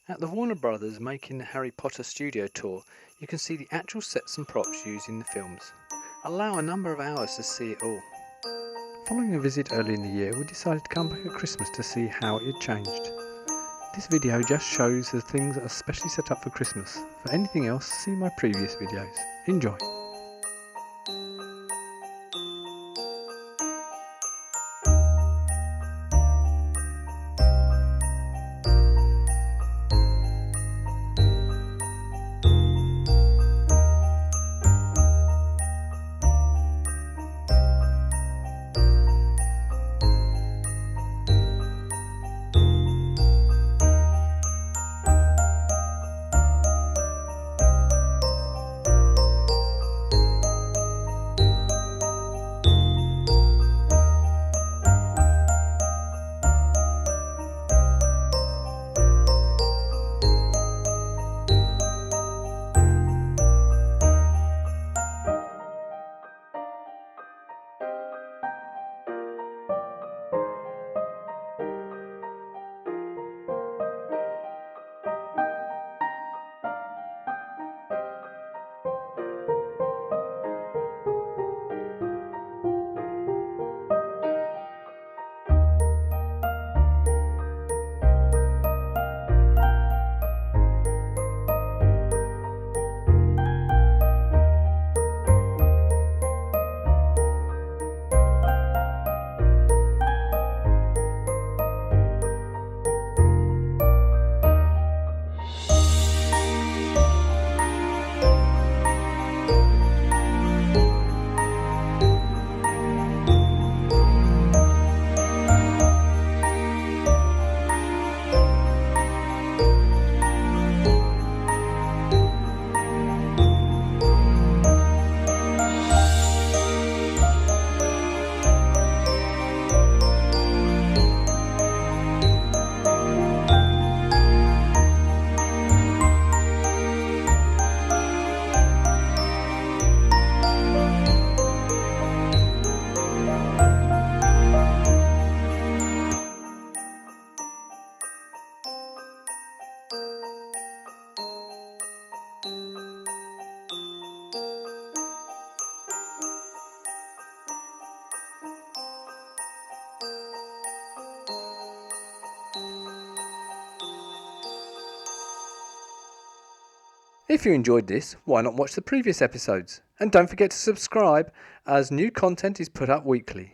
At the Warner Brothers Making the Harry Potter Studio Tour, you can see the actual sets and props used in the films. Allow a number of hours to see it all. Following a visit early in the year, we decided to come back at Christmas to see how it had changed. This video just shows the things that are specially set up for Christmas. For anything else, see my previous videos. Enjoy! If you enjoyed this, why not watch the previous episodes? And don't forget to subscribe, as new content is put up weekly.